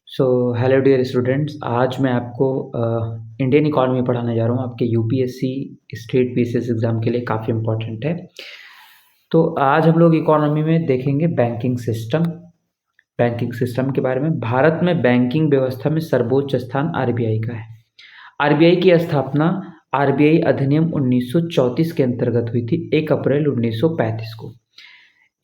So hello dear students, आज मैं आपको इंडियन इकॉनमी पढ़ाने जा रहा हूँ। आपके यूपीएससी स्टेट पीसीएस एग्ज़ाम के लिए काफ़ी इम्पोर्टेंट है। तो आज हम लोग इकॉनमी में देखेंगे बैंकिंग सिस्टम के बारे में। भारत में बैंकिंग व्यवस्था में सर्वोच्च स्थान आरबीआई का है। आरबीआई की स्थापना आरबीआई अधिनियम 1934 के अंतर्गत हुई थी 1 अप्रैल 1935 को।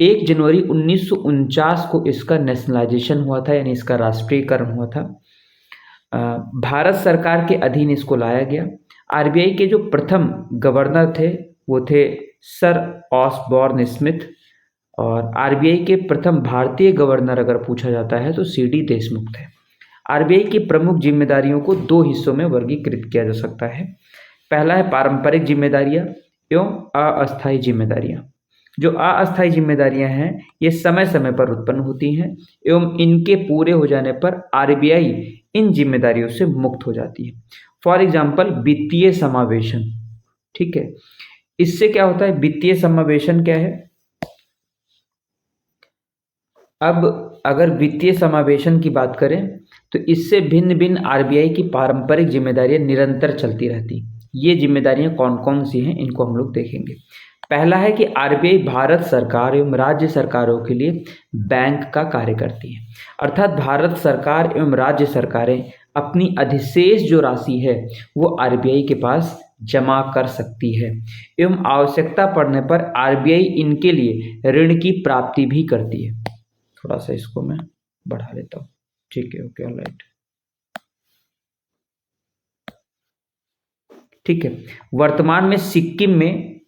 1 जनवरी 1949 को इसका नेशनलाइजेशन हुआ था, यानी इसका राष्ट्रीयकरण हुआ था। भारत सरकार के अधीन इसको लाया गया। आरबीआई के जो प्रथम गवर्नर थे वो थे सर ऑसबॉर्न स्मिथ, और आरबीआई के प्रथम भारतीय गवर्नर अगर पूछा जाता है तो सीडी देशमुख थे। आरबीआई की प्रमुख जिम्मेदारियों को 2 हिस्सों में वर्गीकृत किया जा सकता है। पहला है पारंपरिक जिम्मेदारियां एवं अस्थायी जिम्मेदारियां। जो अस्थायी जिम्मेदारियां हैं ये समय समय पर उत्पन्न होती हैं एवं इनके पूरे हो जाने पर आरबीआई इन जिम्मेदारियों से मुक्त हो जाती है। फॉर एग्जाम्पल वित्तीय समावेशन, ठीक है। इससे क्या होता है, वित्तीय समावेशन क्या है? अब अगर वित्तीय समावेशन की बात करें तो इससे भिन्न भिन्न आरबीआई की पारंपरिक जिम्मेदारियां निरंतर चलती रहती। ये जिम्मेदारियां कौन कौन सी हैं इनको हम लोग देखेंगे। पहला है कि आरबीआई भारत सरकार एवं राज्य सरकारों के लिए बैंक का कार्य करती है। अर्थात भारत सरकार एवं राज्य सरकारें अपनी अधिशेष जो राशि है वो आरबीआई के पास जमा कर सकती है एवं आवश्यकता पड़ने पर आरबीआई इनके लिए ऋण की प्राप्ति भी करती है। थोड़ा सा इसको मैं बढ़ा लेता हूँ, ठीक है, ओके, ऑलराइट, ठीक है। वर्तमान में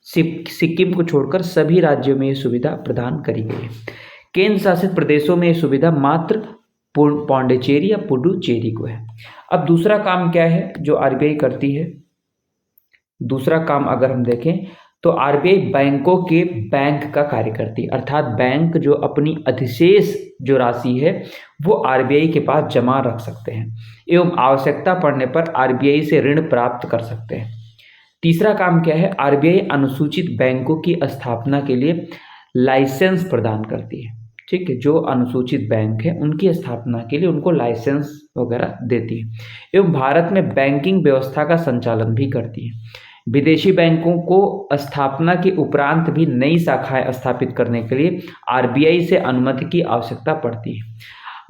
सिक्किम को छोड़कर सभी राज्यों में ये सुविधा प्रदान करी गई है। केंद्र शासित प्रदेशों में ये सुविधा मात्र पौंडीचेरी या पुडुचेरी को है। अब दूसरा काम क्या है जो आरबीआई करती है? दूसरा काम अगर हम देखें तो आरबीआई बैंकों के बैंक का कार्य करती है। अर्थात बैंक जो अपनी अधिशेष जो राशि है वो आरबीआई के पास जमा रख सकते हैं एवं आवश्यकता पड़ने पर आरबीआई से ऋण प्राप्त कर सकते हैं। तीसरा काम क्या है? आरबीआई अनुसूचित बैंकों की स्थापना के लिए लाइसेंस प्रदान करती है, ठीक है। जो अनुसूचित बैंक है उनकी स्थापना के लिए उनको लाइसेंस वगैरह देती है एवं भारत में बैंकिंग व्यवस्था का संचालन भी करती है। विदेशी बैंकों को स्थापना के उपरांत भी नई शाखाएं स्थापित करने के लिए आरबीआई से अनुमति की आवश्यकता पड़ती है।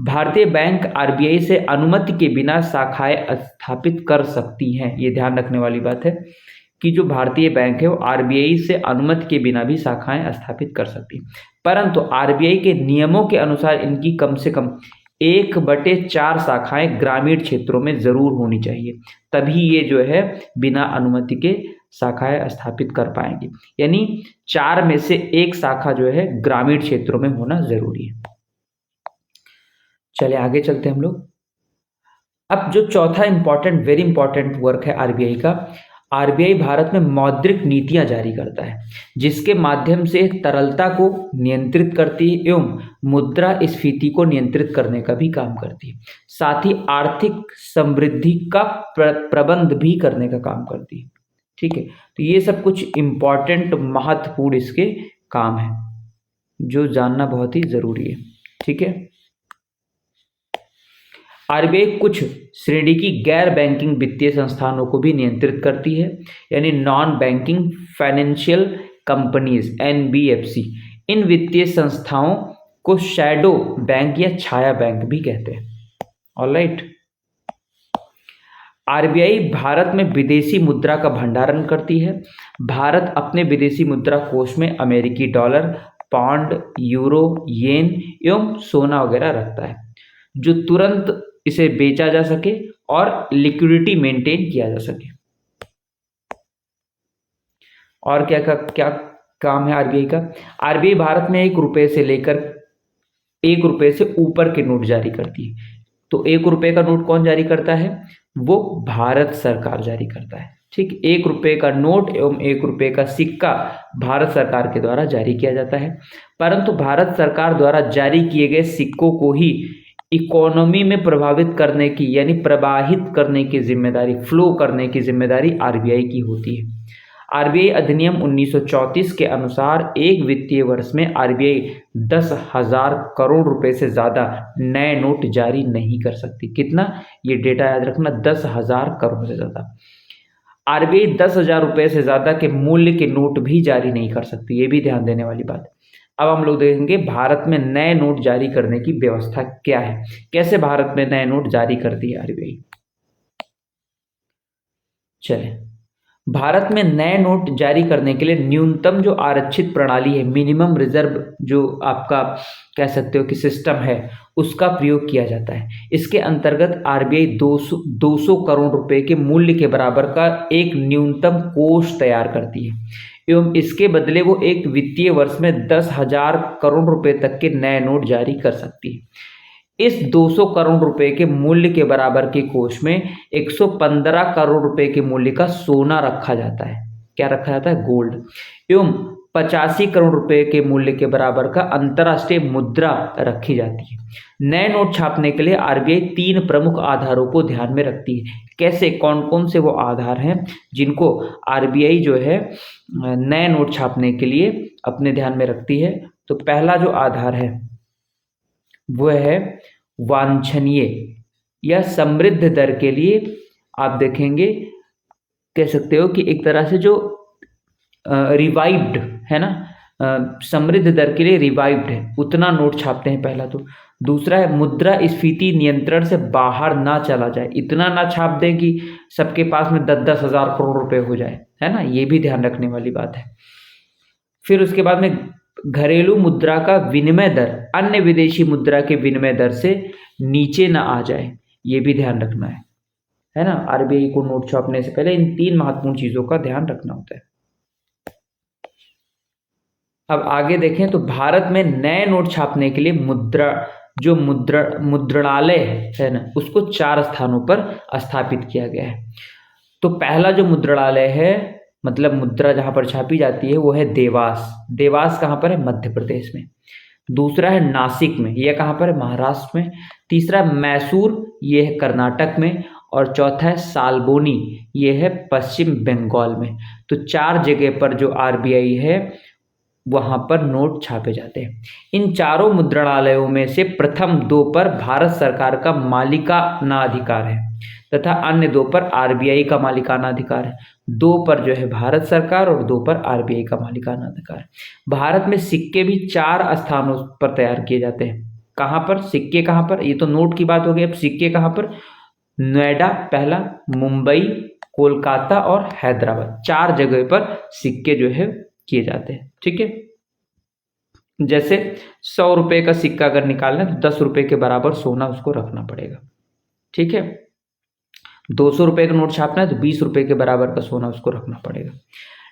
भारतीय बैंक आरबीआई से अनुमति के बिना शाखाएं स्थापित कर सकती हैं। ये ध्यान रखने वाली बात है कि जो भारतीय बैंक है वो आरबीआई से अनुमति के बिना भी शाखाएं स्थापित कर सकती है, परंतु आरबीआई के नियमों के अनुसार इनकी कम से कम 1/4 शाखाएं ग्रामीण क्षेत्रों में जरूर होनी चाहिए, तभी ये जो है बिना अनुमति के शाखाएं स्थापित कर पाएंगे। यानी 4 में से 1 शाखा जो है ग्रामीण क्षेत्रों में होना जरूरी है। चलिए आगे चलते हैं हम लोग। अब जो चौथा वेरी इंपॉर्टेंट वर्क है आरबीआई का, आरबीआई भारत में मौद्रिक नीतियां जारी करता है जिसके माध्यम से तरलता को नियंत्रित करती है एवं मुद्रास्फीति को नियंत्रित करने का भी काम करती है। साथ ही आर्थिक समृद्धि का प्रबंध भी करने का काम करती है, ठीक है। तो ये सब कुछ इम्पॉर्टेंट महत्वपूर्ण इसके काम है जो जानना बहुत ही जरूरी है, ठीक है। आरबीआई कुछ श्रेणी की गैर बैंकिंग वित्तीय संस्थानों को भी नियंत्रित करती है, यानी non banking financial companies NBFC. इन वित्तीय संस्थाओं को शैडो बैंक या छाया बैंक भी कहते हैं। ऑलराइट। आरबीआई भारत में विदेशी मुद्रा का भंडारण करती है। भारत अपने विदेशी मुद्रा कोष में अमेरिकी डॉलर, पाउंड, यूरो, येन एवं सोना वगैरह रखता है जो तुरंत इसे बेचा जा सके और लिक्विडिटी मेंटेन किया जा सके। और क्या काम है आरबीआई का? आरबीआई भारत में 1 रुपये से लेकर 1 रुपये से ऊपर के नोट जारी करती है। तो 1 रुपये का नोट कौन जारी करता है? वो भारत सरकार जारी करता है, ठीक। 1 रुपये का नोट एवं 1 रुपये का सिक्का भारत सरकार के द्वारा जारी किया जाता है, परंतु भारत सरकार द्वारा जारी किए गए सिक्कों को ही इकोनॉमी में प्रभावित करने की यानी प्रवाहित करने की जिम्मेदारी, फ्लो करने की जिम्मेदारी आरबीआई की होती है। आरबीआई अधिनियम 1934 के अनुसार एक वित्तीय वर्ष में आरबीआई 10,000 करोड़ रुपए से ज़्यादा नए नोट जारी नहीं कर सकती। कितना? ये डेटा याद रखना, 10,000 करोड़ से ज़्यादा। आरबीआई 10,000 रुपए से ज़्यादा के मूल्य के नोट भी जारी नहीं कर सकती, ये भी ध्यान देने वाली बात है। अब हम लोग देखेंगे भारत में नए नोट जारी करने की व्यवस्था क्या है, कैसे भारत में नए नोट जारी करती है आरबीआई। चले, भारत में नए नोट जारी करने के लिए न्यूनतम जो आरक्षित प्रणाली है, मिनिमम रिजर्व जो आपका कह सकते हो कि सिस्टम है, उसका प्रयोग किया जाता है। इसके अंतर्गत आरबीआई 200 करोड़ रुपए के मूल्य के बराबर का एक न्यूनतम कोष तैयार करती है एवं इसके बदले वो एक वित्तीय वर्ष में 10,000 करोड़ रुपए तक के नए नोट जारी कर सकती है। इस 200 करोड़ रुपए के मूल्य के बराबर के कोष में 115 करोड़ रुपए के मूल्य का सोना रखा जाता है। क्या रखा जाता है? गोल्ड। एवं 85 करोड़ रुपए के मूल्य के बराबर का अंतर्राष्ट्रीय मुद्रा रखी जाती है। नए नोट छापने के लिए आरबीआई 3 प्रमुख आधारों को ध्यान में रखती है। कैसे, कौन कौन से वो आधार हैं जिनको आरबीआई जो है नए नोट छापने के लिए अपने ध्यान में रखती है? तो पहला जो आधार है वो है वांछनीय या समृद्ध दर के लिए आप देखेंगे, कह सकते हो कि एक तरह से जो रिवाइव्ड है ना, समृद्ध दर के लिए रिवाइव्ड है, उतना नोट छापते हैं पहला तो। दूसरा है मुद्रा स्फीति नियंत्रण से बाहर ना चला जाए, इतना ना छाप दें कि सबके पास में 10-10 हज़ार करोड़ रुपए हो जाए, है ना, ये भी ध्यान रखने वाली बात है। फिर उसके बाद में घरेलू मुद्रा का विनिमय दर अन्य विदेशी मुद्रा के विनिमय दर से नीचे ना आ जाए, ये भी ध्यान रखना है ना। आरबीआई को नोट छापने से पहले इन 3 महत्वपूर्ण चीजों का ध्यान रखना होता है। अब आगे देखें तो भारत में नए नोट छापने के लिए मुद्रणालय है ना, उसको 4 स्थानों पर स्थापित किया गया है। तो पहला जो मुद्रणालय है, मतलब मुद्रा जहां पर छापी जाती है, वो है देवास। देवास कहाँ पर है? मध्य प्रदेश में। दूसरा है नासिक में, यह कहाँ पर है? महाराष्ट्र में। तीसरा मैसूर, ये है कर्नाटक में। और चौथा है सालबोनी, ये है पश्चिम बंगाल में। तो 4 जगह पर जो आरबीआई है वहां पर नोट छापे जाते हैं। इन चारों मुद्रणालयों में से प्रथम 2 पर भारत सरकार का मालिकाना अधिकार है तथा अन्य 2 पर आरबीआई का मालिकाना अधिकार है। 2 पर जो है भारत सरकार और 2 पर आरबीआई का मालिकाना अधिकार है। भारत में सिक्के भी 4 स्थानों पर तैयार किए जाते हैं। कहाँ पर सिक्के? कहाँ पर? ये तो नोट की बात हो गई, अब सिक्के कहाँ पर? नोएडा पहला, मुंबई, कोलकाता और हैदराबाद, 4 जगह पर सिक्के जो है किए जाते हैं। ठीक है, जैसे 100 रुपए का सिक्का अगर निकालना है तो 10 रुपए के बराबर सोना उसको रखना पड़ेगा। ठीक है, 200 रुपए का नोट छापना है तो 20 रुपए के बराबर का सोना उसको रखना पड़ेगा।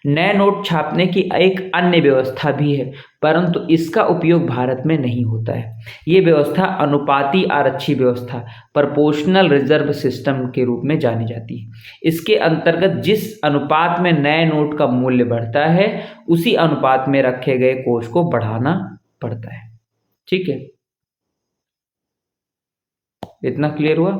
नए नोट छापने की एक अन्य व्यवस्था भी है, परंतु इसका उपयोग भारत में नहीं होता है। ये व्यवस्था अनुपाती आरक्षी व्यवस्था, प्रोपोर्शनल रिजर्व सिस्टम के रूप में जानी जाती है। इसके अंतर्गत जिस अनुपात में नए नोट का मूल्य बढ़ता है, उसी अनुपात में रखे गए कोष को बढ़ाना पड़ता है। ठीक है, इतना क्लियर हुआ?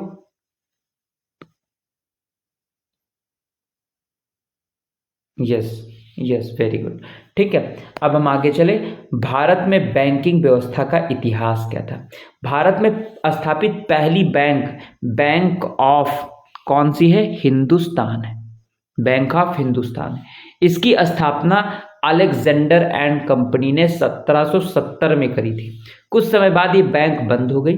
Yes, very good. ठीक है, अब हम आगे चले। भारत में बैंकिंग व्यवस्था का इतिहास क्या था? भारत में स्थापित पहली बैंक ऑफ कौन सी है? हिंदुस्तान है, बैंक ऑफ हिंदुस्तान है। इसकी स्थापना अलेक्जेंडर एंड कंपनी ने 1770 में करी थी। कुछ समय बाद ये बैंक बंद हो गई।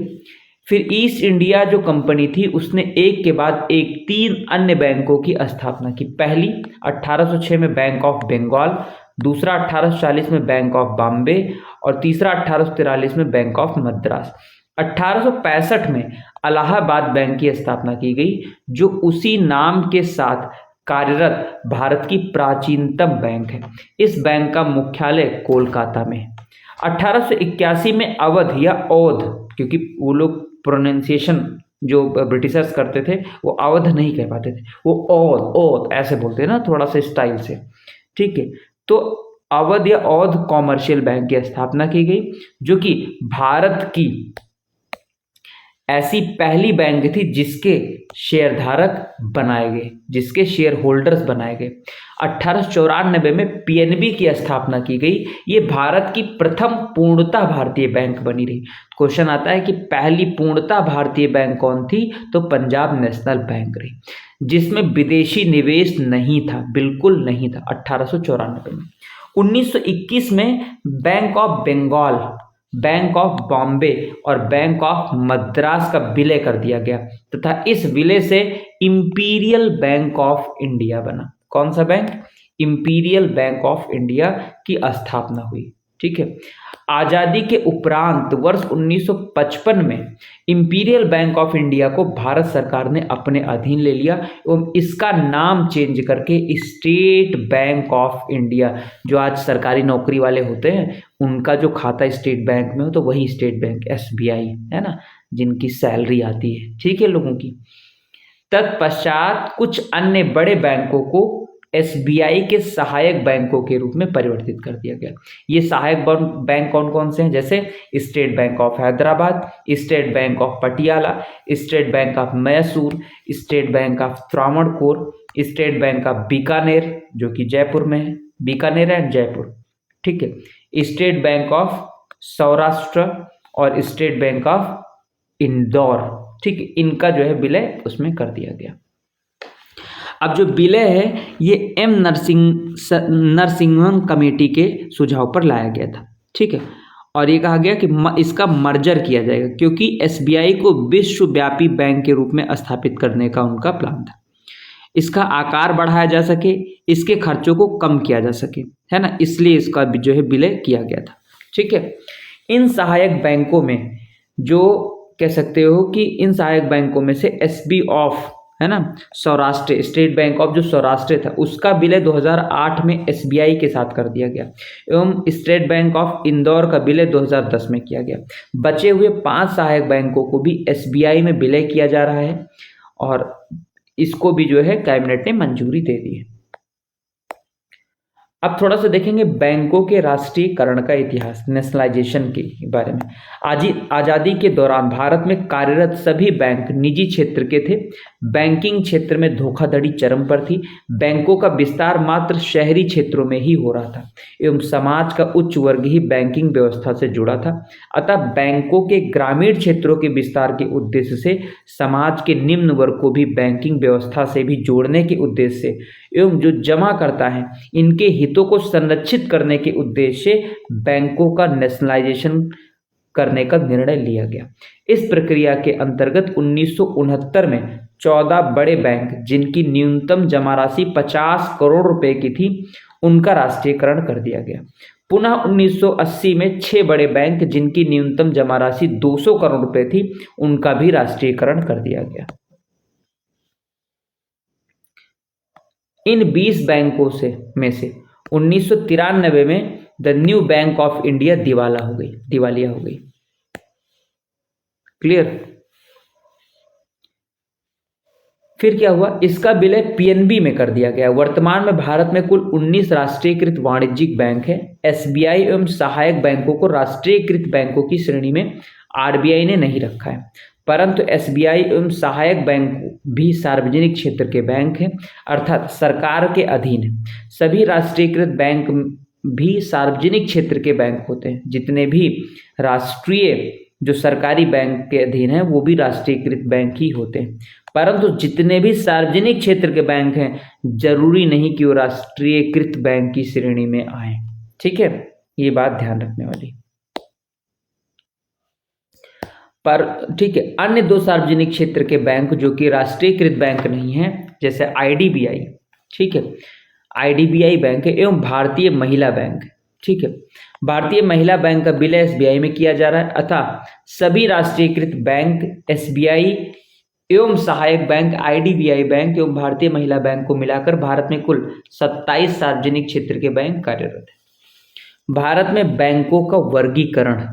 फिर ईस्ट इंडिया जो कंपनी थी उसने एक के बाद एक 3 अन्य बैंकों की स्थापना की। पहली 1806 में बैंक ऑफ बंगाल, दूसरा 1840 में बैंक ऑफ बॉम्बे और तीसरा 1843 में बैंक ऑफ मद्रास। 1865 में इलाहाबाद बैंक की स्थापना की गई, जो उसी नाम के साथ कार्यरत भारत की प्राचीनतम बैंक है। इस बैंक का मुख्यालय कोलकाता में है। 1881 में अवध या औध, क्योंकि वो लोग प्रोनाउंसिएशन जो ब्रिटिशर्स करते थे वो अवध नहीं कह पाते थे, वो औध ऐसे बोलते हैं ना, थोड़ा सा स्टाइल से। ठीक है, तो अवध या औध कॉमर्शियल बैंक की स्थापना की गई, जो कि भारत की ऐसी पहली बैंक थी जिसके शेयरधारक बनाए गए, जिसके शेयर होल्डर्स बनाए गए। 1894 में पीएनबी की स्थापना की गई। ये भारत की प्रथम पूर्णतः भारतीय बैंक बनी रही। क्वेश्चन आता है कि पहली पूर्णतः भारतीय बैंक कौन थी, तो पंजाब नेशनल बैंक रही, जिसमें विदेशी निवेश नहीं था, बिल्कुल नहीं था 1894 में। 1921 में bank of Bengal, bank of Bombay और बैंक ऑफ मद्रास का विलय कर दिया गया तथा इस विलय से इंपीरियल बैंक ऑफ इंडिया बना। कौन सा bank? Imperial bank of India की स्थापना हुई। ठीक है। आजादी के उपरांत वर्ष 1955 में इंपीरियल बैंक ऑफ इंडिया को भारत सरकार ने अपने अधीन ले लिया एवं इसका नाम चेंज करके स्टेट बैंक ऑफ इंडिया, जो आज सरकारी नौकरी वाले होते हैं उनका जो खाता स्टेट बैंक में हो तो वही स्टेट बैंक, एसबीआई है ना, जिनकी सैलरी आती है, ठीक है, लोगों की। तत्पश्चात कुछ अन्य बड़े बैंकों को एसबीआई के सहायक बैंकों के रूप में परिवर्तित कर दिया गया। ये सहायक बैंक कौन कौन से हैं? जैसे state bank of Hyderabad, state bank of Patiala, state bank of Mysore, state bank of Travancore, state bank of Bikaner जो कि जयपुर में है, बीकानेर एंड जयपुर, ठीक है, स्टेट बैंक ऑफ सौराष्ट्र और स्टेट बैंक ऑफ इंदौर, ठीक है, इनका जो है विलय उसमें कर दिया गया। अब जो विलय है ये एम नरसिंहन कमेटी के सुझाव पर लाया गया था, ठीक है, और ये कहा गया कि इसका मर्जर किया जाएगा क्योंकि एसबीआई को विश्वव्यापी बैंक के रूप में स्थापित करने का उनका प्लान था। इसका आकार बढ़ाया जा सके, इसके खर्चों को कम किया जा सके, है ना, इसलिए इसका जो है विलय किया गया था। ठीक है। इन सहायक बैंकों में जो कह सकते हो कि इन सहायक बैंकों में से एसबी ऑफ, है ना, सौराष्ट्र, स्टेट बैंक ऑफ जो सौराष्ट्र था उसका विलय 2008 में एसबीआई के साथ कर दिया गया एवं स्टेट बैंक ऑफ इंदौर का विलय 2010 में किया गया। बचे हुए 5 सहायक बैंकों को भी एसबीआई में विलय किया जा रहा है और इसको भी जो है कैबिनेट ने मंजूरी दे दी है। अब थोड़ा सा देखेंगे बैंकों के राष्ट्रीयकरण का इतिहास, नेशनलाइजेशन के बारे में। आज़ादी के दौरान भारत में कार्यरत सभी बैंक निजी क्षेत्र के थे। बैंकिंग क्षेत्र में धोखाधड़ी चरम पर थी। बैंकों का विस्तार मात्र शहरी क्षेत्रों में ही हो रहा था एवं समाज का उच्च वर्ग ही बैंकिंग व्यवस्था से जुड़ा था। अतः बैंकों के ग्रामीण क्षेत्रों के विस्तार के उद्देश्य से समाज के निम्न वर्ग को भी बैंकिंग व्यवस्था से भी जोड़ने के उद्देश्य से एवं जो जमा करता है इनके हितों को संरक्षित करने के उद्देश्य से बैंकों का नेशनलाइजेशन करने का निर्णय लिया गया। इस प्रक्रिया के अंतर्गत 1969 में 14 बड़े बैंक जिनकी न्यूनतम जमा राशि 50 करोड़ रुपए की थी उनका राष्ट्रीयकरण कर दिया गया। पुनः 1980 में 6 बड़े बैंक जिनकी न्यूनतम जमा राशि 200 करोड़ रुपए थी उनका भी राष्ट्रीयकरण कर दिया गया। इन 20 बैंकों में से 1993 में the new bank of India दिवालिया हो गई। क्लियर? फिर क्या हुआ? इसका विलय पीएनबी में कर दिया गया। वर्तमान में भारत में कुल 19 राष्ट्रीयकृत वाणिज्यिक बैंक है। एसबीआई एवं सहायक बैंकों को राष्ट्रीयकृत बैंकों की श्रेणी में आरबीआई ने नहीं रखा है, परंतु एसबीआई एवं सहायक बैंक भी सार्वजनिक क्षेत्र के बैंक हैं, अर्थात सरकार के अधीन है। सभी राष्ट्रीयकृत बैंक भी सार्वजनिक क्षेत्र के बैंक होते हैं। जितने भी राष्ट्रीय जो सरकारी बैंक के अधीन है वो भी राष्ट्रीयकृत बैंक ही होते हैं, परंतु जितने भी सार्वजनिक क्षेत्र के बैंक हैं जरूरी नहीं कि वो राष्ट्रीयकृत बैंक की श्रेणी में आए। ठीक है, ये बात ध्यान रखने वाली। पर ठीक है, अन्य 2 सार्वजनिक क्षेत्र के बैंक जो कि राष्ट्रीयकृत बैंक नहीं है, जैसे आईडीबीआई, ठीक है, आईडीबीआई बैंक है एवं भारतीय महिला बैंक, ठीक है, भारतीय महिला बैंक का विलय एसबीआई में किया जा रहा है। अतः सभी राष्ट्रीयकृत बैंक एसबीआई एवं सहायक बैंक आईडीबीआई बैंक एवं भारतीय महिला बैंक को मिलाकर भारत में कुल 27 सार्वजनिक क्षेत्र के बैंक कार्यरत है। भारत में बैंकों का वर्गीकरण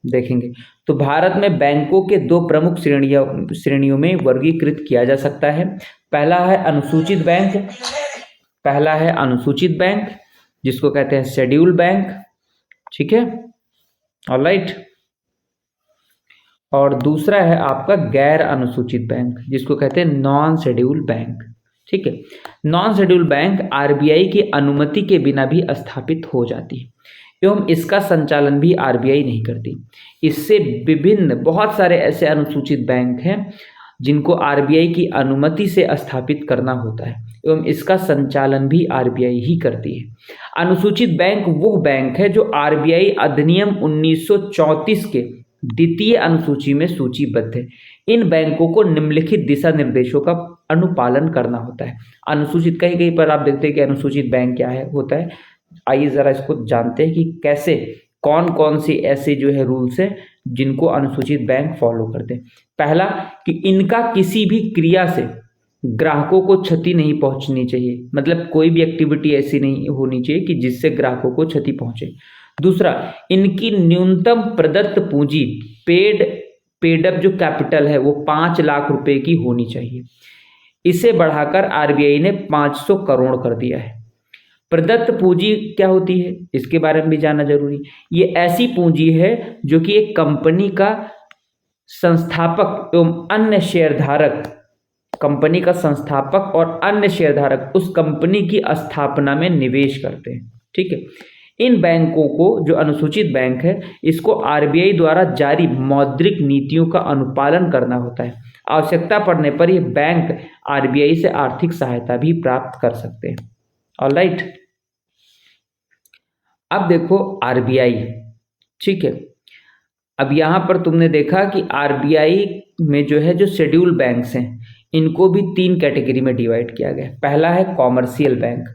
देखेंगे तो भारत में बैंकों के 2 प्रमुख श्रेणियों में वर्गीकृत किया जा सकता है। पहला है अनुसूचित बैंक जिसको कहते हैं शेड्यूल बैंक, ठीक है, ऑलराइट। और दूसरा है आपका गैर अनुसूचित बैंक, जिसको कहते हैं नॉन शेड्यूल बैंक। ठीक है, नॉन शेड्यूल बैंक आरबीआई की अनुमति के बिना भी स्थापित हो जाती है एवं इसका संचालन भी आरबीआई नहीं करती। इससे विभिन्न बहुत सारे ऐसे अनुसूचित बैंक हैं जिनको आरबीआई की अनुमति से स्थापित करना होता है एवं इसका संचालन भी आरबीआई ही करती है। अनुसूचित बैंक वो बैंक है जो आरबीआई अधिनियम 1934 के द्वितीय अनुसूची में सूचीबद्ध है। इन बैंकों को निम्नलिखित दिशा निर्देशों का अनुपालन करना होता है। अनुसूचित, कहीं कहीं पर आप देखते हैं कि अनुसूचित बैंक क्या है होता है। आइए जरा इसको जानते हैं कि कैसे कौन कौन सी ऐसे जो है रूल्स है जिनको अनुसूचित बैंक फॉलो करते हैं। पहला कि इनका किसी भी क्रिया से ग्राहकों को क्षति नहीं पहुंचनी चाहिए, मतलब कोई भी एक्टिविटी ऐसी नहीं होनी चाहिए कि जिससे ग्राहकों को क्षति पहुंचे। दूसरा, इनकी न्यूनतम प्रदत्त पूंजी पेड अप जो कैपिटल है वो 5 लाख रुपए की होनी चाहिए। इसे बढ़ाकर आरबीआई ने 500 करोड़ कर दिया है। प्रदत्त पूंजी क्या होती है इसके बारे में भी जानना जरूरी। ये ऐसी पूंजी है जो कि एक कंपनी का संस्थापक एवं अन्य शेयरधारक, कंपनी का संस्थापक और अन्य शेयरधारक उस कंपनी की स्थापना में निवेश करते हैं। ठीक है, इन बैंकों को, जो अनुसूचित बैंक है, इसको आरबीआई द्वारा जारी मौद्रिक नीतियों का अनुपालन करना होता है। आवश्यकता पड़ने पर ये बैंक आरबीआई से आर्थिक सहायता भी प्राप्त कर सकते हैं। ऑलराइट, अब देखो आरबीआई। ठीक है, अब यहां पर तुमने देखा कि आरबीआई में जो है जो शेड्यूल बैंक्स हैं इनको भी 3 कैटेगरी में डिवाइड किया गया है। पहला है कॉमर्शियल बैंक।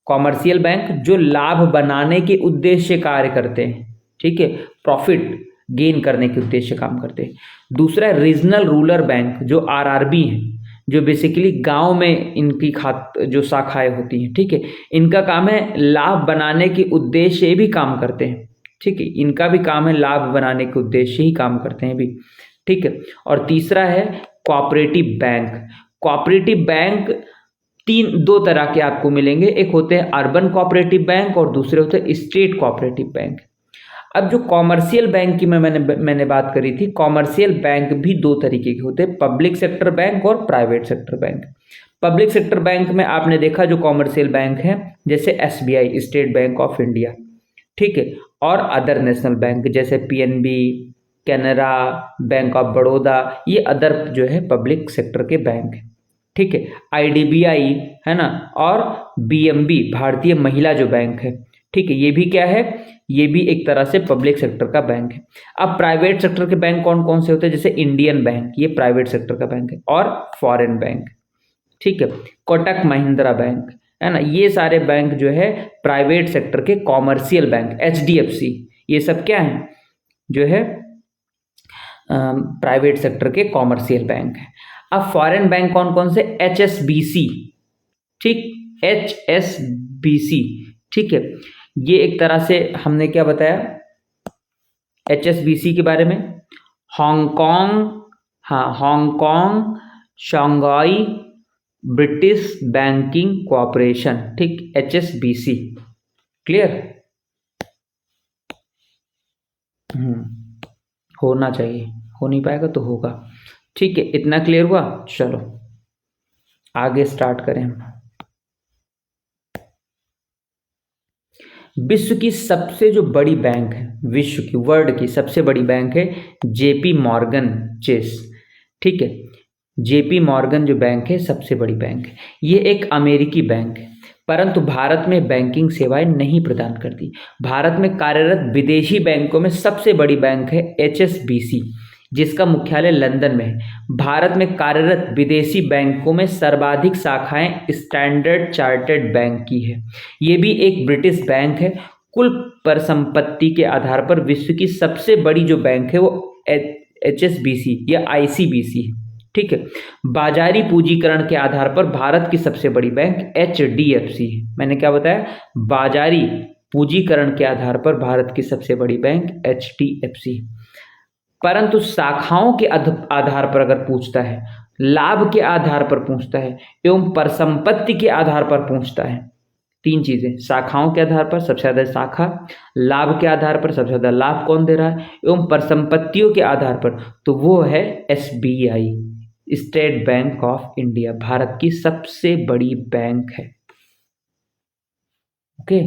कॉमर्शियल बैंक जो लाभ बनाने के उद्देश्य से कार्य करते हैं। ठीक है, प्रॉफिट गेन करने के उद्देश्य से काम करते हैं। दूसरा है रीजनल रूरल बैंक जो आरआरबी है, जो बेसिकली गांव में इनकी जो शाखाएं होती हैं। ठीक है, इनका काम है लाभ बनाने के उद्देश्य से भी काम करते हैं। ठीक है, इनका भी काम है लाभ बनाने के उद्देश्य से ही काम करते हैं भी। ठीक है, और तीसरा है कोऑपरेटिव बैंक। कोऑपरेटिव बैंक 2 तरह के आपको मिलेंगे, एक होते हैं अर्बन कोऑपरेटिव बैंक और दूसरे होते हैं स्टेट कोऑपरेटिव बैंक। अब जो कॉमर्शियल बैंक की मैंने बात करी थी, कॉमर्शियल बैंक भी 2 तरीके के होते हैं, पब्लिक सेक्टर बैंक और private sector bank. Public sector bank में आपने देखा जो कॉमर्शियल बैंक है जैसे SBI, state bank of India. ठीक है, और अदर नेशनल बैंक जैसे PNB, Canara, bank of Baroda, ये अदर जो है पब्लिक सेक्टर के बैंक है। ठीक है, आईडीबीआई है ना, और बीएमबी भारतीय महिला जो बैंक है। ठीक है, ये भी क्या है, ये भी एक तरह से पब्लिक सेक्टर का बैंक है। अब प्राइवेट सेक्टर के बैंक कौन कौन से होते हैं, जैसे इंडियन बैंक, ये प्राइवेट सेक्टर का बैंक है, और फॉरेन बैंक। ठीक है, कोटक महिंद्रा बैंक है ना, ये सारे बैंक जो है प्राइवेट सेक्टर के कॉमर्शियल बैंक, एचडीएफसी, ये सब क्या है जो है प्राइवेट सेक्टर के कॉमर्शियल बैंक है। अब फॉरेन बैंक कौन कौन से, एचएसबीसी। ठीक, एचएसबीसी। ठीक है, ये एक तरह से हमने क्या बताया एचएसबीसी के बारे में, हांगकांग, हाँ Hong Kong Shanghai British banking corporation. ठीक, एचएसबीसी, क्लियर। होना चाहिए, हो नहीं पाएगा तो होगा। ठीक है, इतना क्लियर हुआ। चलो आगे स्टार्ट करें हम। विश्व की सबसे जो बड़ी बैंक है, विश्व की, वर्ल्ड की सबसे बड़ी बैंक है जेपी मॉर्गन चेस। ठीक है, जेपी मॉर्गन जो बैंक है सबसे बड़ी बैंक है। ये एक अमेरिकी बैंक है, परंतु भारत में बैंकिंग सेवाएं नहीं प्रदान करती। भारत में कार्यरत विदेशी बैंकों में सबसे बड़ी बैंक है एचएसबीसी, जिसका मुख्यालय लंदन में है। भारत में कार्यरत विदेशी बैंकों में सर्वाधिक शाखाएं स्टैंडर्ड चार्टर्ड बैंक की है। ये भी एक ब्रिटिश बैंक है। कुल परिसंपत्ति के आधार पर विश्व की सबसे बड़ी जो बैंक है वो एचएसबीसी या आईसीबीसी है। ठीक है, बाजारी पूंजीकरण के आधार पर भारत की सबसे बड़ी बैंक एचडीएफसी है। मैंने क्या बताया, बाजारी पूंजीकरण के आधार पर भारत की सबसे बड़ी बैंक एचडीएफसी। परंतु शाखाओं के आधार पर अगर पूछता है, लाभ के आधार पर पूछता है एवं परिसंपत्ति के आधार पर पूछता है, तीन चीजें, शाखाओं के आधार पर सबसे ज्यादा शाखा, लाभ के आधार पर सबसे ज्यादा लाभ कौन दे रहा है, एवं परिसंपत्तियों के आधार पर तो वो है SBI, state bank of India, Bharat की सबसे बड़ी बैंक है। ओके,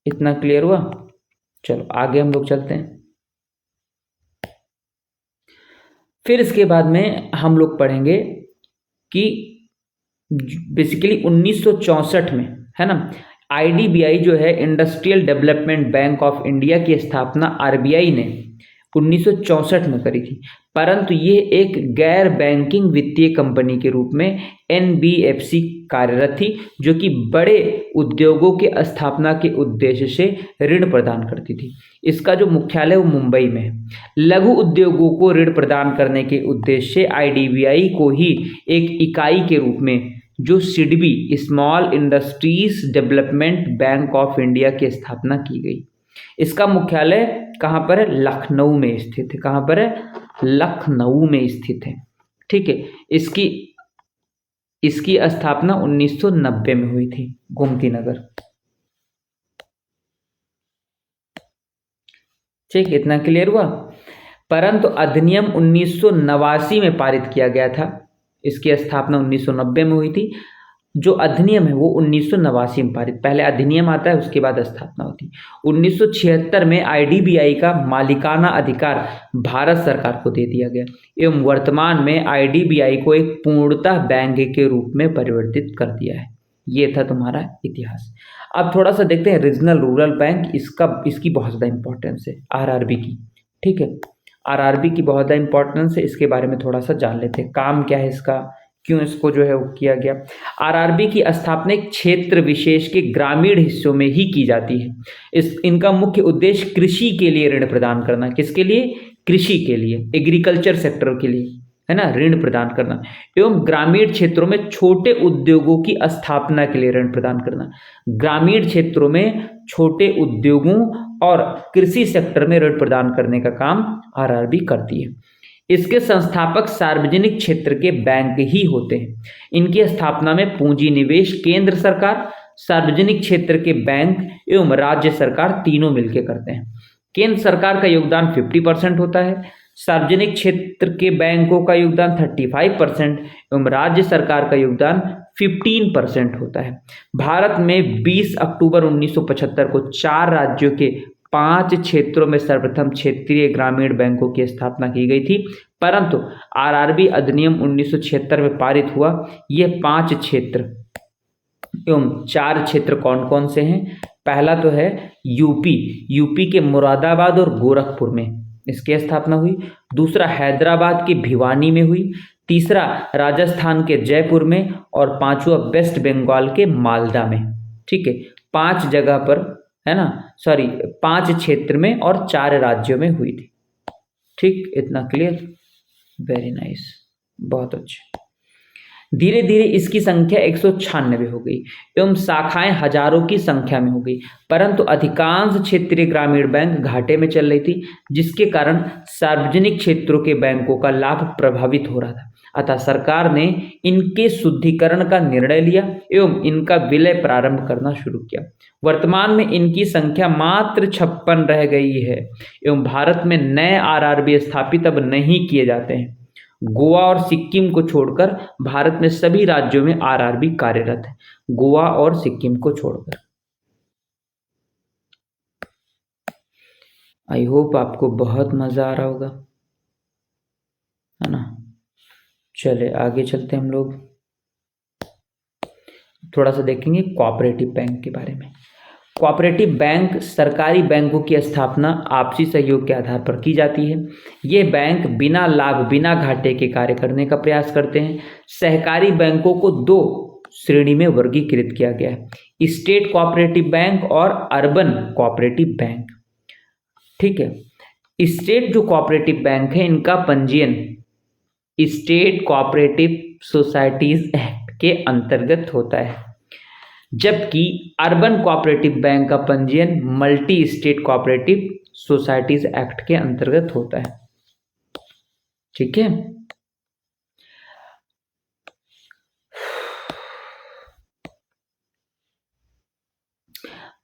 इतना क्लियर हुआ। चलो आगे हम लोग चलते हैं। फिर इसके बाद में हम लोग पढ़ेंगे कि बेसिकली 1964 में, है ना, आईडीबीआई जो है industrial development bank of India की स्थापना आरबीआई ने 1964 में करी थी, परंतु ये एक गैर बैंकिंग वित्तीय कंपनी के रूप में एनबीएफसी कार्यरत थी, जो कि बड़े उद्योगों के स्थापना के उद्देश्य से ऋण प्रदान करती थी। इसका जो मुख्यालय वो मुंबई में है। लघु उद्योगों को ऋण प्रदान करने के उद्देश्य से आईडीबीआई को ही एक इकाई के रूप में जो SIDBI, small industries development bank of India की स्थापना की गई। इसका मुख्यालय कहाँ पर है, लखनऊ में स्थित है। कहाँ पर है, लखनऊ में स्थित है। ठीक है, इसकी स्थापना 1990 में हुई थी, गोमती नगर। ठीक, इतना क्लियर हुआ। परंतु अधिनियम 1989 में पारित किया गया था, इसकी स्थापना 1990 में हुई थी। जो अधिनियम है वो 1989 में पारित, पहले अधिनियम आता है उसके बाद स्थापना होती। 1976 में आईडीबीआई का मालिकाना अधिकार भारत सरकार को दे दिया गया एवं वर्तमान में आईडीबीआई को एक पूर्णतः बैंक के रूप में परिवर्तित कर दिया है। ये था तुम्हारा इतिहास। अब थोड़ा सा देखते हैं रीजनल रूरल बैंक, इसकी बहुत ज़्यादा इंपॉर्टेंस है आरआरबी की। ठीक है, आरआरबी की बहुत ज़्यादा इंपॉर्टेंस है, इसके बारे में थोड़ा सा जान लेते हैं। काम क्या है इसका, क्यों इसको जो है वो किया गया। आरआरबी की स्थापना एक क्षेत्र विशेष के ग्रामीण हिस्सों में ही की जाती है। इनका मुख्य उद्देश्य कृषि के लिए ऋण प्रदान करना। किसके लिए, कृषि के लिए, एग्रीकल्चर सेक्टर के लिए, है ना, ऋण प्रदान करना एवं ग्रामीण क्षेत्रों में छोटे उद्योगों की स्थापना के लिए ऋण प्रदान करना। ग्रामीण क्षेत्रों में छोटे उद्योगों और कृषि सेक्टर में ऋण प्रदान करने का काम आरआरबी करती है। इसके संस्थापक सार्वजनिक क्षेत्र के बैंक ही होते हैं। इनकी स्थापना में पूंजी निवेश केंद्र सरकार, सार्वजनिक क्षेत्र के बैंक एवं राज्य सरकार तीनों मिलकर करते हैं। केंद्र सरकार का योगदान 50% होता है, सार्वजनिक क्षेत्र के बैंकों का योगदान 35% एवं राज्य सरकार का योगदान 15% होता है। भारत में 20 अक्टूबर 1975 को 4 राज्यों के 5 क्षेत्रों में सर्वप्रथम क्षेत्रीय ग्रामीण बैंकों की स्थापना की गई थी, परंतु आरआरबी अधिनियम 1976 में पारित हुआ। ये 5 क्षेत्र एवं 4 क्षेत्र कौन कौन से हैं। पहला तो है यूपी के मुरादाबाद और गोरखपुर में इसकी स्थापना हुई। दूसरा हैदराबाद के भिवानी में हुई। तीसरा राजस्थान के जयपुर में और पांचवा वेस्ट बंगाल के मालदा में। ठीक है, 5 जगह पर, है ना, 5 क्षेत्र में और 4 राज्यों में हुई थी। ठीक, इतना क्लियर, वेरी नाइस, बहुत अच्छा। धीरे धीरे इसकी संख्या 196 हो गई एवं शाखाएं हजारों की संख्या में हो गई, परंतु अधिकांश क्षेत्रीय ग्रामीण बैंक घाटे में चल रही थी, जिसके कारण सार्वजनिक क्षेत्रों के बैंकों का लाभ प्रभावित हो रहा था। अतः सरकार ने इनके शुद्धिकरण का निर्णय लिया एवं इनका विलय प्रारंभ करना शुरू किया। वर्तमान में इनकी संख्या मात्र 56 रह गई है एवं भारत में नए आरआरबी स्थापित अब नहीं किए जाते हैं। गोवा और सिक्किम को छोड़कर भारत में सभी राज्यों में आरआरबी कार्यरत है। गोवा और सिक्किम को छोड़कर। आई होप आपको बहुत मजा आ रहा होगा, है ना। चले आगे चलते हैं, हम लोग थोड़ा सा देखेंगे कोऑपरेटिव बैंक के बारे में। कोऑपरेटिव बैंक सरकारी बैंकों की स्थापना आपसी सहयोग के आधार पर की जाती है। ये बैंक बिना लाभ बिना घाटे के कार्य करने का प्रयास करते हैं। सहकारी बैंकों को 2 श्रेणी में वर्गीकृत किया गया है, स्टेट कोऑपरेटिव बैंक और अर्बन कोऑपरेटिव बैंक। ठीक है, स्टेट जो कोऑपरेटिव बैंक है इनका पंजीयन स्टेट कोऑपरेटिव सोसाइटीज एक्ट के अंतर्गत होता है, जबकि अर्बन कोऑपरेटिव बैंक का पंजीयन multi state cooperative societies act के अंतर्गत होता है। ठीक है,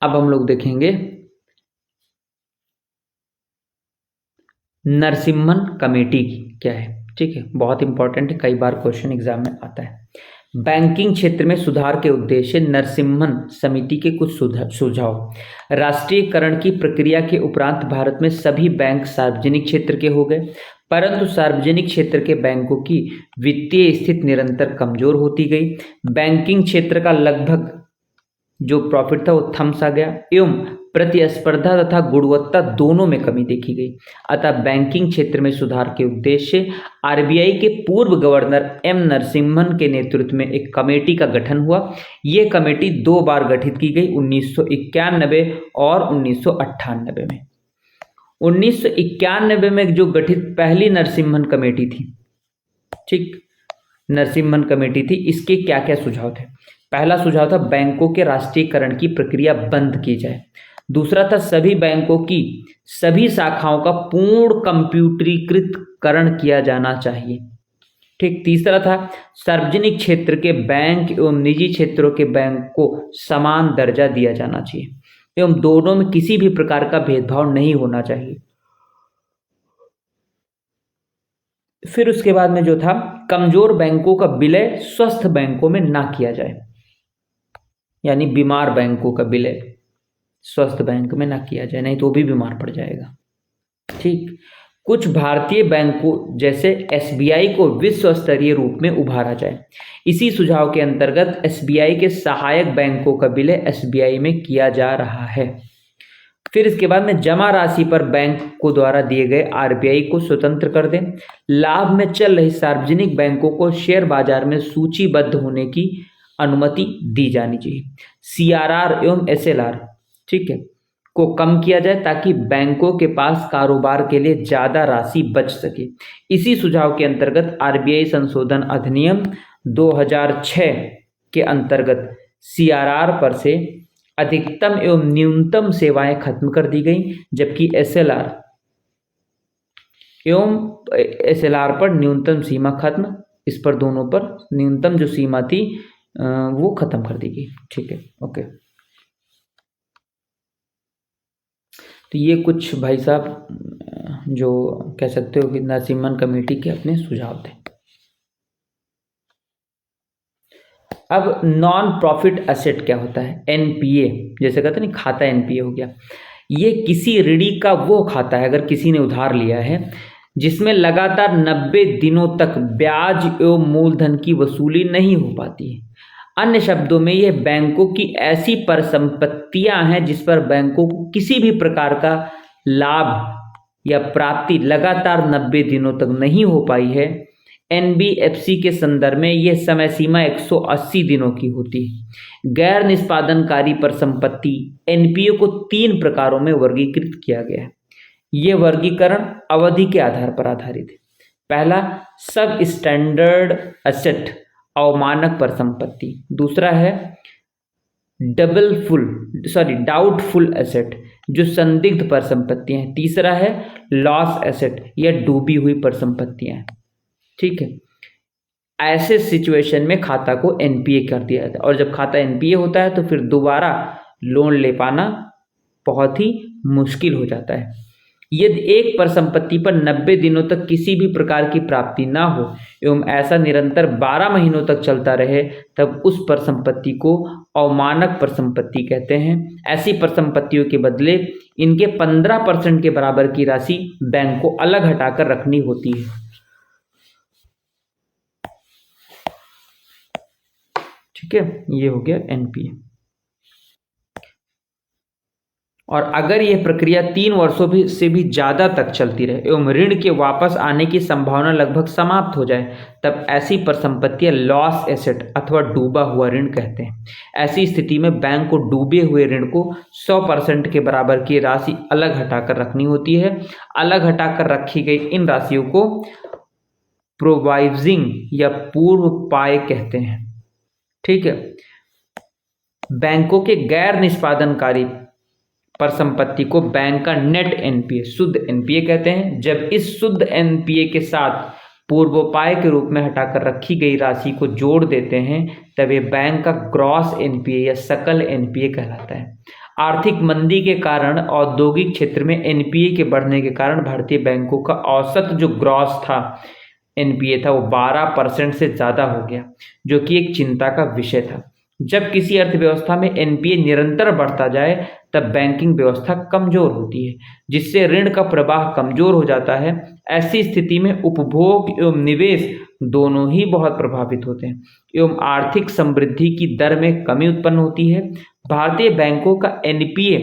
अब हम लोग देखेंगे नरसिम्हन कमेटी क्या है। ठीक है, बहुत इंपॉर्टेंट है, कई बार क्वेश्चन एग्जाम में आता है। बैंकिंग क्षेत्र में सुधार के उद्देश्य नरसिम्हन समिति के कुछ सुझाव। राष्ट्रीयकरण की प्रक्रिया के उपरांत भारत में सभी बैंक सार्वजनिक क्षेत्र के हो गए, परंतु सार्वजनिक क्षेत्र के बैंकों की वित्तीय स्थिति निरंतर कमजोर होती गई। बैंकिंग क्षेत्र का लगभग जो प्रॉफिट था वो थम सा गया एवं प्रतिस्पर्धा तथा गुणवत्ता दोनों में कमी देखी गई। अतः बैंकिंग क्षेत्र में सुधार के उद्देश्य आरबीआई के पूर्व गवर्नर एम नरसिम्हन के नेतृत्व में एक कमेटी का गठन हुआ। यह कमेटी 2 बार गठित की गई, 1991 और 1998 में। 1991 में जो गठित पहली नरसिम्हन कमेटी थी, ठीक, नरसिम्हन कमेटी थी, इसके क्या क्या सुझाव थे। पहला सुझाव था बैंकों के राष्ट्रीयकरण की प्रक्रिया बंद की जाए। दूसरा था सभी बैंकों की सभी शाखाओं का पूर्ण कंप्यूटरीकृतकरण किया जाना चाहिए। ठीक, तीसरा था सार्वजनिक क्षेत्र के बैंक एवं निजी क्षेत्रों के बैंक को समान दर्जा दिया जाना चाहिए एवं दोनों में किसी भी प्रकार का भेदभाव नहीं होना चाहिए। फिर उसके बाद में जो था कमजोर बैंकों का विलय स्वस्थ बैंकों में ना किया जाए, यानी बीमार बैंकों का विलय स्वस्थ बैंक में ना किया जाए, नहीं तो वो भी बीमार पड़ जाएगा। ठीक, कुछ भारतीय बैंकों जैसे एसबीआई को विश्व स्तरीय रूप में उभारा जाए। इसी सुझाव के अंतर्गत एसबीआई के सहायक बैंकों का विलय एसबीआई में किया जा रहा है। फिर इसके बाद में जमा राशि पर बैंक को द्वारा दिए गए आरबीआई को स्वतंत्र कर दें। लाभ में चल रही सार्वजनिक बैंकों को शेयर बाजार में सूचीबद्ध होने की अनुमति दी जानी चाहिए। सीआरआर एवं एसएलआर, ठीक है, को कम किया जाए ताकि बैंकों के पास कारोबार के लिए ज्यादा राशि बच सके। इसी सुझाव के अंतर्गत आरबीआई संशोधन अधिनियम 2006 के अंतर्गत सीआरआर पर से अधिकतम एवं न्यूनतम सेवाएं खत्म कर दी गई, जबकि एसएलआर पर न्यूनतम सीमा खत्म, इस पर दोनों पर न्यूनतम जो सीमा थी वो खत्म कर दी गई। ठीक है, ओके। तो ये कुछ भाई साहब जो कह सकते हो कि नरसिम्हन कमेटी के अपने सुझाव थे। अब नॉन प्रॉफिट एसेट क्या होता है, एनपीए, जैसे कहते हैं ना खाता एनपीए हो गया। ये किसी ऋणी का वो खाता है, अगर किसी ने उधार लिया है, जिसमें लगातार 90 दिनों तक ब्याज एवं मूलधन की वसूली नहीं हो पाती है। अन्य शब्दों में यह बैंकों की ऐसी परिसंपत्तियां हैं जिस पर बैंकों को किसी भी प्रकार का लाभ या प्राप्ति लगातार 90 दिनों तक नहीं हो पाई है। एनबीएफसी के संदर्भ में यह समय सीमा 180 दिनों की होती है। गैर निष्पादनकारी परिसंपत्ति एनपीए को 3 प्रकारों में वर्गीकृत किया गया है। यह वर्गीकरण अवधि के आधार पर आधारित है। पहला, सब स्टैंडर्ड एसेट, अवमानक परिसंपत्ति। दूसरा है डाउटफुल एसेट, जो संदिग्ध परिसंपत्तियां हैं। तीसरा है लॉस एसेट, या डूबी हुई परिसंपत्तियां हैं। ठीक है, ऐसे सिचुएशन में खाता को एनपीए कर दिया जाता है, और जब खाता एनपीए होता है तो फिर दोबारा लोन ले पाना बहुत ही मुश्किल हो जाता है। यदि एक परिसंपत्ति पर 90 दिनों तक किसी भी प्रकार की प्राप्ति ना हो एवं ऐसा निरंतर 12 महीनों तक चलता रहे, तब उस परिसंपत्ति को अवमानक परिसंपत्ति कहते हैं। ऐसी परिसंपत्तियों के बदले इनके 15% के बराबर की राशि बैंक को अलग हटाकर रखनी होती है। ठीक है, ये हो गया एनपीए। और अगर यह प्रक्रिया 3 वर्षों से भी ज्यादा तक चलती रहे एवं ऋण के वापस आने की संभावना लगभग समाप्त हो जाए, तब ऐसी परिसंपत्तियां लॉस एसेट अथवा डूबा हुआ ऋण कहते हैं। ऐसी स्थिति में बैंक को डूबे हुए ऋण को 100% के बराबर की राशि अलग हटाकर रखनी होती है। अलग हटाकर रखी गई इन राशियों को प्रोवाइजिंग या पूर्व पाय कहते हैं। ठीक है, बैंकों के गैर निष्पादनकारी परिसंपत्ति को बैंक का नेट एनपीए, शुद्ध एनपीए कहते हैं। जब इस शुद्ध एनपीए के साथ पूर्वोपाय के रूप में हटाकर रखी गई राशि को जोड़ देते हैं, तब ये बैंक का ग्रॉस एनपीए या सकल एनपीए कहलाता है। आर्थिक मंदी के कारण औद्योगिक क्षेत्र में एनपीए के बढ़ने के कारण भारतीय बैंकों का औसत जो ग्रॉस था एनपीए था वो 12% से ज़्यादा हो गया, जो कि एक चिंता का विषय था। जब किसी अर्थव्यवस्था में एनपीए निरंतर बढ़ता जाए तब बैंकिंग व्यवस्था कमजोर होती है, जिससे ऋण का प्रवाह कमजोर हो जाता है। ऐसी स्थिति में उपभोग एवं निवेश दोनों ही बहुत प्रभावित होते हैं एवं आर्थिक समृद्धि की दर में कमी उत्पन्न होती है। भारतीय बैंकों का एनपीए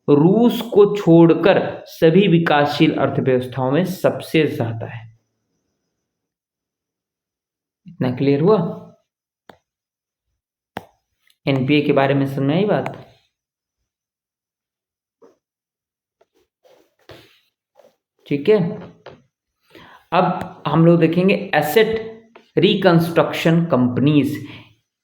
रूस को छोड़कर सभी विकासशील अर्थव्यवस्थाओं में सबसे ज्यादा है। इतना क्लियर हुआ? एनपीए के बारे में समझ आई बात? ठीक है। अब हम लोग देखेंगे एसेट रिकंस्ट्रक्शन कंपनीज।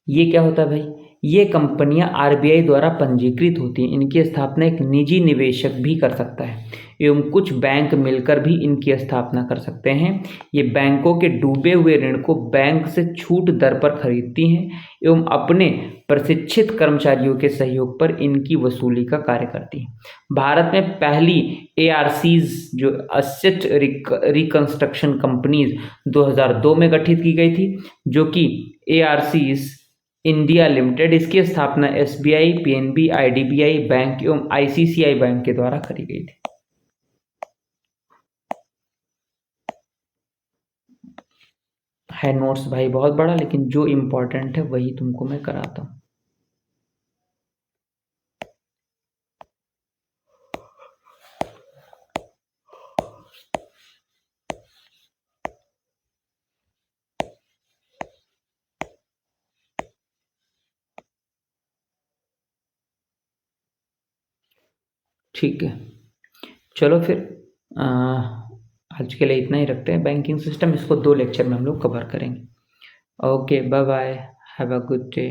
ये क्या होता है भाई? ये कंपनियां आरबीआई द्वारा पंजीकृत होती हैं। इनकी स्थापना एक निजी निवेशक भी कर सकता है एवं कुछ बैंक मिलकर भी इनकी स्थापना कर सकते हैं। ये बैंकों के डूबे हुए ऋण को बैंक से छूट दर पर खरीदती हैं एवं अपने प्रशिक्षित कर्मचारियों के सहयोग पर इनकी वसूली का कार्य करती हैं। भारत में पहली एआरसीज जो एसेट रिकंस्ट्रक्शन कंपनीज 2002 में गठित की गई थी, जो कि एआरसीज इंडिया लिमिटेड। इसकी स्थापना एसबीआई, पीएनबी, आईडीबीआई बैंक एवं आईसीसीआई बैंक के द्वारा करी गई थी। है नोट्स भाई बहुत बड़ा, लेकिन जो इंपॉर्टेंट है वही तुमको मैं कराता हूँ। ठीक है, चलो फिर आज के लिए इतना ही रखते हैं। बैंकिंग सिस्टम इसको 2 लेक्चर में हम लोग कवर करेंगे। Okay, bye bye, have a good day.